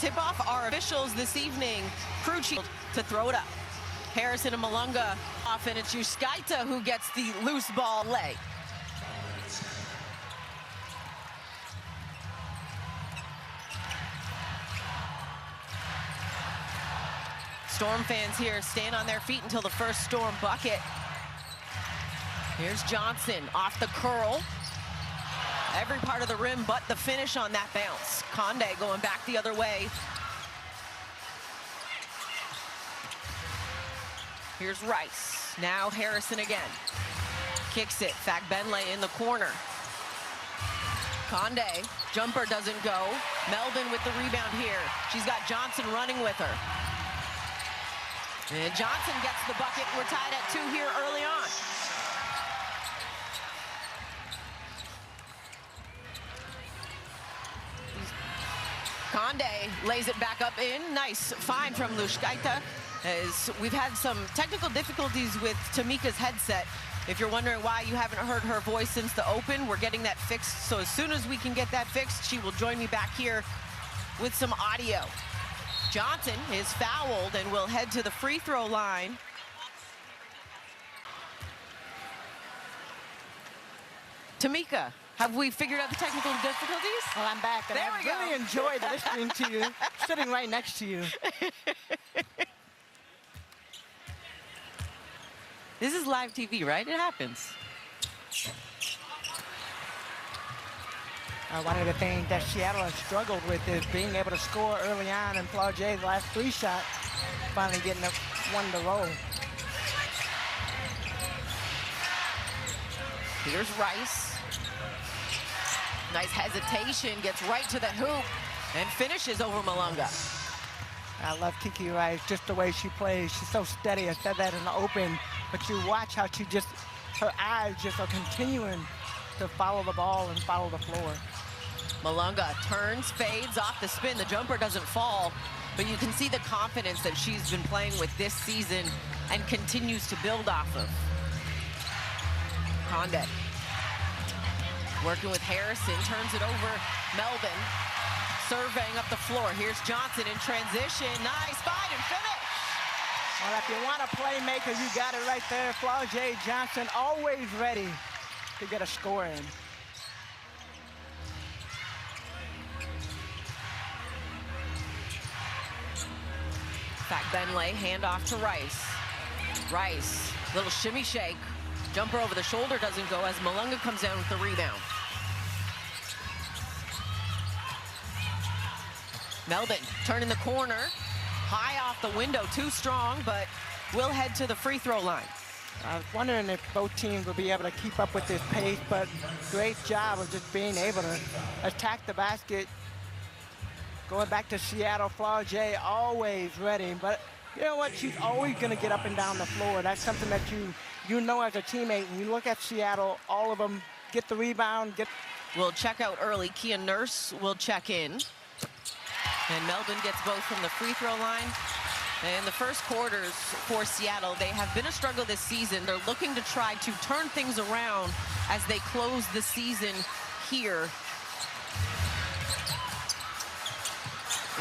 tip-off our officials this evening. Crew chief to throw it up. Harrison and Malunga off, and it's Yuskaita who gets the loose ball lay. Storm fans here stand on their feet until the first Storm bucket. Here's Johnson off the curl. Every part of the rim but the finish on that bounce. Conde going back the other way. Here's Rice. Now Harrison again. Kicks it. Fagbenle in the corner. Conde. Jumper doesn't go. Melvin with the rebound here. She's got Johnson running with her. And Johnson gets the bucket. We're tied at 2 here early on. Conde lays it back up in. Nice find from Lushkaita. As we've had some technical difficulties with Tamika's headset. If you're wondering why you haven't heard her voice since the open, we're getting that fixed. So as soon as we can get that fixed, she will join me back here with some audio. Johnson is fouled and will head to the free throw line. Tamika, have we figured out the technical difficulties? Well, I'm back, and I really enjoyed listening to you, sitting right next to you. This is live TV, right? It happens. One of the things that Seattle has struggled with is being able to score early on, and Flau'jae's last 3 shots finally getting one to roll. Here's Rice. Nice hesitation, gets right to the hoop and finishes over Malunga. I love Kiki Rice, just the way she plays. She's so steady. I said that in the open, but you watch how she just, her eyes just are continuing to follow the ball and follow the floor. Malunga turns, fades off the spin. The jumper doesn't fall, but you can see the confidence that she's been playing with this season and continues to build off of. Conde working with Harrison, turns it over. Melvin surveying up the floor. Here's Johnson in transition. Nice find and finish. Well, if you want a playmaker, you got it right there. Flau'jae Johnson always ready to get a score in. Fagbenle, handoff to Rice. Rice, little shimmy shake. Jumper over the shoulder doesn't go as Malunga comes down with the rebound. Melvin, turning the corner. High off the window, too strong, but will head to the free throw line. I was wondering if both teams will be able to keep up with this pace, but great job of just being able to attack the basket. Going back to Seattle, Flau'jae always ready, but you know what? She's always going to get up and down the floor. That's something that you know as a teammate. When you look at Seattle, all of them get the rebound. We'll check out early. Kia Nurse will check in. And Melvin gets both from the free throw line. In the first quarters for Seattle, they have been a struggle this season. They're looking to try to turn things around as they close the season here.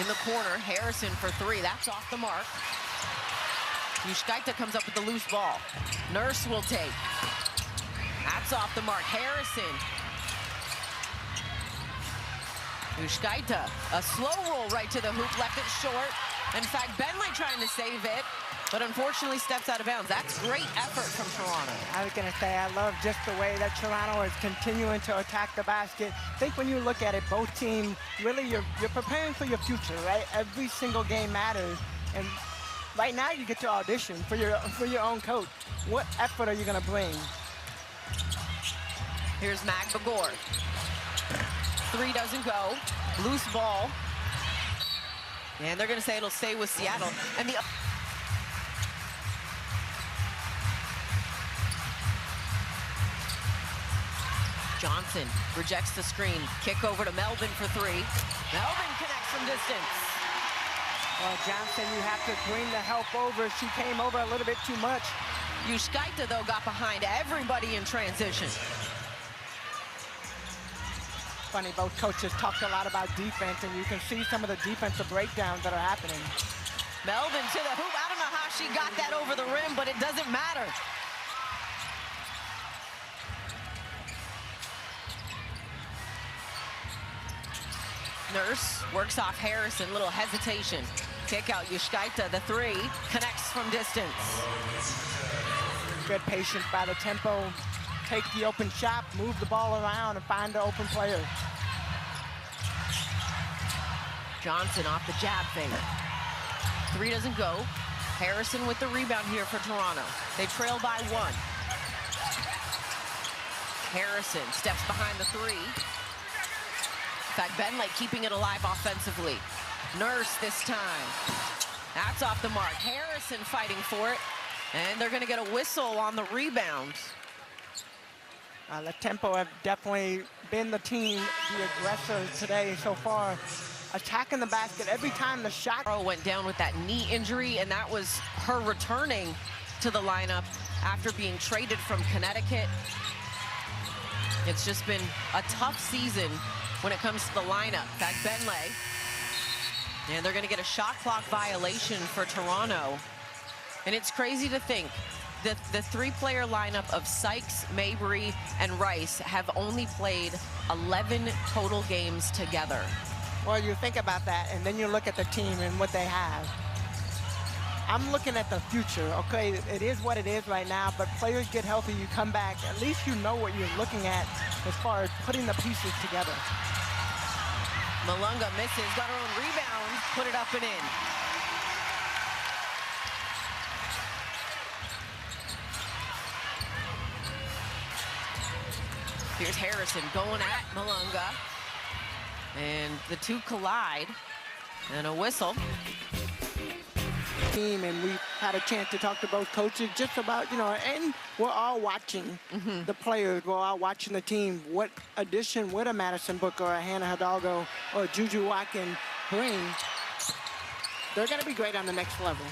In the corner, Harrison for 3. That's off the mark. Yuskaita comes up with the loose ball. Nurse will take. That's off the mark. Harrison. Yuskaita, a slow roll right to the hoop, left it short. In fact, Benley trying to save it, but unfortunately steps out of bounds. That's great effort from Toronto. I was going to say, I love just the way that Toronto is continuing to attack the basket. I think when you look at it, both teams, really you're preparing for your future, right? Every single game matters. And right now you get to audition for your own coach. What effort are you going to bring? Here's Mag Bagor. 3 doesn't go. Loose ball. And they're going to say it'll stay with Seattle. And the Johnson rejects the screen. Kick over to Melvin for 3. Melvin connects from distance. Well, Johnson, you have to bring the help over. She came over a little bit too much. Yuskaita, though, got behind everybody in transition. funny. Both coaches talked a lot about defense, and you can see some of the defensive breakdowns that are happening. Melvin to the hoop. I don't know how she got that over the rim, but it doesn't matter. Nurse works off Harrison, little hesitation. Kick out, Yushkaita, the three, connects from distance. Good patience by the tempo. Take the open shot, move the ball around, and find the open player. Johnson off the jab fake. Three doesn't go. Harrison with the rebound here for Toronto. They trail by one. Harrison steps behind the three. In fact, Benley keeping it alive offensively. Nurse this time. That's off the mark. Harrison fighting for it. And they're going to get a whistle on the rebound. The tempo have definitely been the team, the aggressor today so far. Attacking the basket every time the shot. Went down with that knee injury, and that was her returning to the lineup after being traded from Connecticut. It's just been a tough season when it comes to the lineup. In fact, Benley, and they're going to get a shot clock violation for Toronto. And it's crazy to think that the three-player lineup of Sykes, Mabry, and Rice have only played 11 total games together. Well, you think about that, and then you look at the team and what they have. I'm looking at the future, okay? It is what it is right now, but players get healthy, you come back, at least you know what you're looking at as far as putting the pieces together. Malunga misses, got her own rebound, put it up and in. Here's Harrison going at Malunga. And the two collide, and a whistle. Team, and we've had a chance to talk to both coaches just about, and we're all watching the players, we're all watching the team. What addition would a Madison Booker, or a Hannah Hidalgo, or Juju Watkins bring? They're going to be great on the next level.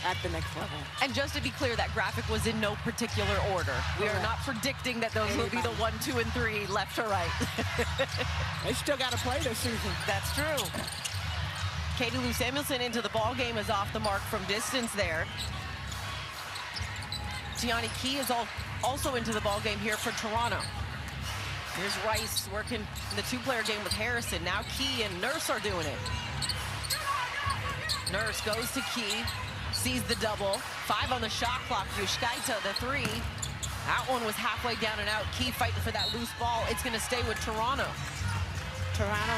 At the next level. And just to be clear, that graphic was in no particular order. We are not predicting that those will be the 1, 2, and 3 left to right. They still got to play this season. That's true. Katie Lou Samuelson into the ball game is off the mark from distance there. Tiani Key is also into the ball game here for Toronto. Here's Rice working in the two-player game with Harrison. Now Key and Nurse are doing it. Nurse goes to Key. Sees the double. 5 on the shot clock. Yushkaita, the three. That one was halfway down and out. Key fighting for that loose ball. It's going to stay with Toronto. Toronto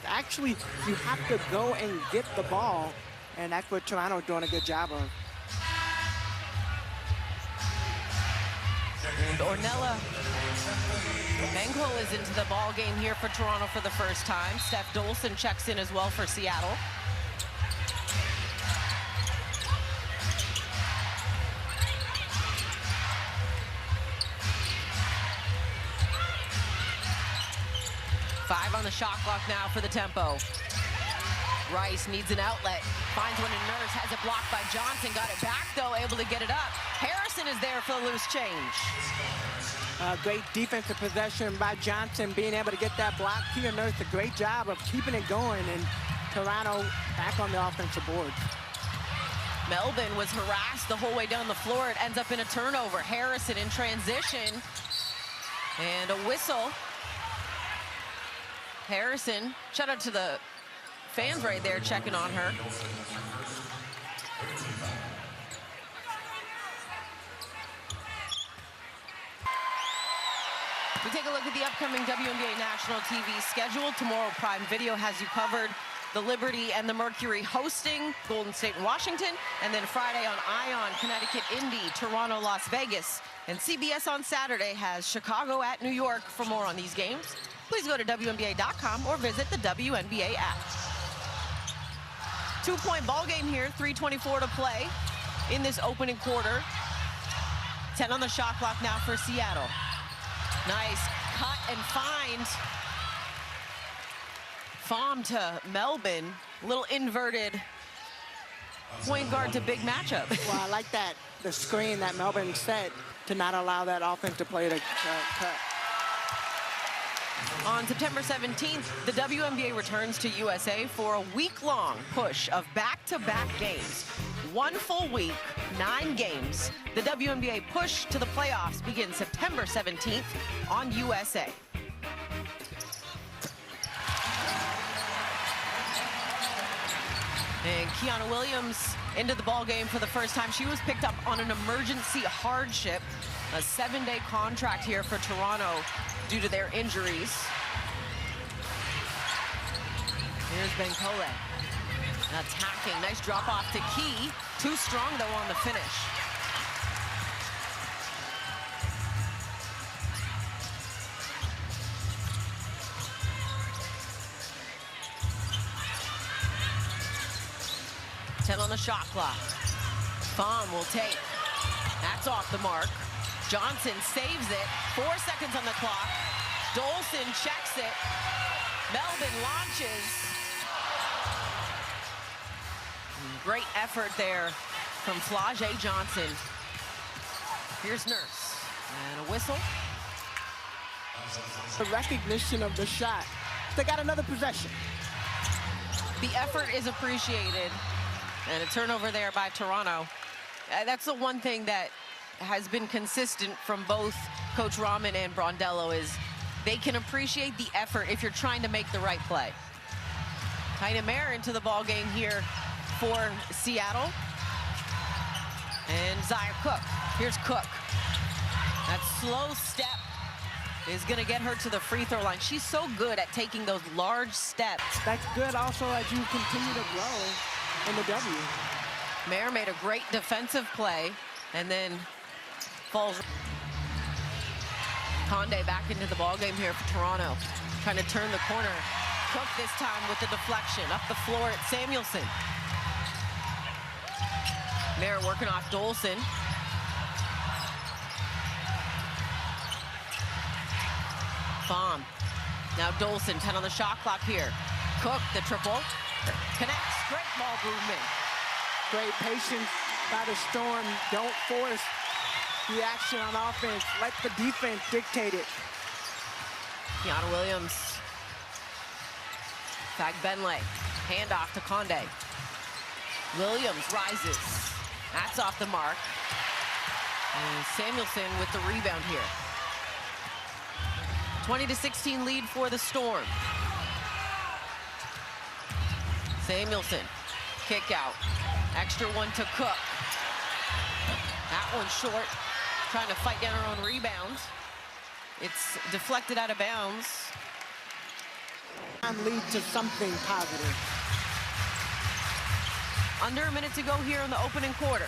actually, you have to go and get the ball, and that's what Toronto doing a good job of. And Ornella Benko is into the ball game here for Toronto for the first time. Steph Dolson checks in as well for Seattle. Five on the shot clock now for the tempo. Rice needs an outlet. Finds one in Nurse. Has it blocked by Johnson. Got it back, though. Able to get it up. Harrison is there for the loose change. Great defensive possession by Johnson. Being able to get that block. Kia Nurse, a great job of keeping it going. And Toronto back on the offensive board. Melvin was harassed the whole way down the floor. It ends up in a turnover. Harrison in transition. And a whistle. Harrison, shout out to the fans right there checking on her. We take a look at the upcoming WNBA National TV schedule. Tomorrow, Prime Video has you covered. The Liberty and the Mercury hosting Golden State and Washington. And then Friday on ION, Connecticut, Indy, Toronto, Las Vegas. And CBS on Saturday has Chicago at New York. For more on these games, please go to WNBA.com or visit the WNBA app. 2-point ball game here, 3:24 to play in this opening quarter. 10 on the shot clock now for Seattle. Nice cut and find. Pham to Melbourne. Little inverted point guard to big matchup. Well, I like that, the screen that Melbourne set to not allow that offensive play to cut. On September 17th, the WNBA returns to USA for a week-long push of back-to-back games. 1 full week, 9 games. The WNBA push to the playoffs begins September 17th on USA. And Kiana Williams into the ball game for the first time. She was picked up on an emergency hardship, a 7-day contract here for Toronto due to their injuries. Here's Benkole attacking. Nice drop off to Key. Too strong though on the finish. On the shot clock. Fahm will take. That's off the mark. Johnson saves it. 4 seconds on the clock. Dolson checks it. Melvin launches. Great effort there from Flau'jae Johnson. Here's Nurse. And a whistle. The recognition of the shot. They got another possession. The effort is appreciated. And a turnover there by Toronto. That's the one thing that has been consistent from both Coach Rahman and Brondello is they can appreciate the effort if you're trying to make the right play. Heine Mayer into the ball game here for Seattle. And Zaya Cook. Here's Cook. That slow step is going to get her to the free throw line. She's so good at taking those large steps. That's good also as you continue to grow in the W. Mayer made a great defensive play and then falls. Conde back into the ballgame here for Toronto, trying to turn the corner. Cook this time with the deflection up the floor at Samuelson. Mayer working off Dolson. Fahm. Now Dolson, 10 on the shot clock here. Cook the triple. Connects. Great ball movement. Great patience by the Storm. Don't force the action on offense. Let the defense dictate it. Kiana Williams. Fagbenle. Handoff to Conde. Williams rises. That's off the mark. And Samuelson with the rebound here. 20-16 lead for the Storm. Samuelson, kick out. Extra one to Cook. That one short, trying to fight down her own rebound. It's deflected out of bounds. And lead to something positive. Under a minute to go here in the opening quarter.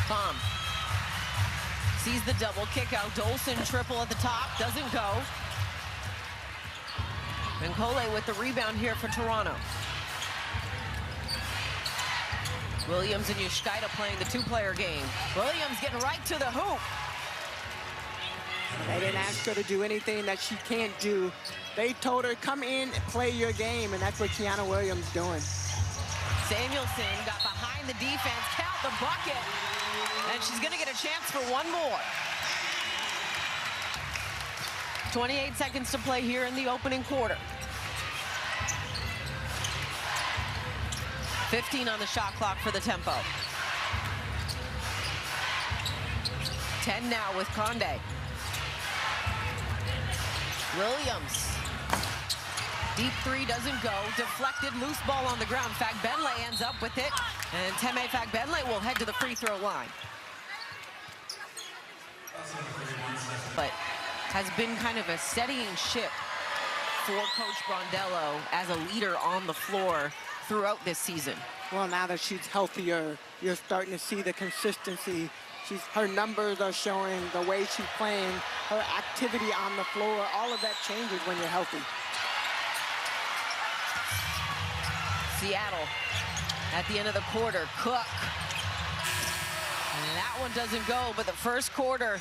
Fahm sees the double kick out. Dolson triple at the top, doesn't go. Benkole with the rebound here for Toronto. Williams and Yushkaita playing the two-player game. Williams getting right to the hoop. They didn't ask her to do anything that she can't do. They told her, come in and play your game, and that's what Kiana Williams doing. Samuelson got behind the defense, count the bucket, and she's gonna get a chance for one more. 28 seconds to play here in the opening quarter. 15 on the shot clock for the tempo. 10 now with Conde. Williams. Deep three doesn't go. Deflected, loose ball on the ground. Fagbenle ends up with it. And Teme Fagbenle will head to the free throw line. But has been kind of a steadying ship for Coach Brondello as a leader on the floor throughout this season. Well, now that she's healthier, you're starting to see the consistency. Her numbers are showing, the way she's playing, her activity on the floor, all of that changes when you're healthy. Seattle at the end of the quarter. Cook. And that one doesn't go, but the first quarter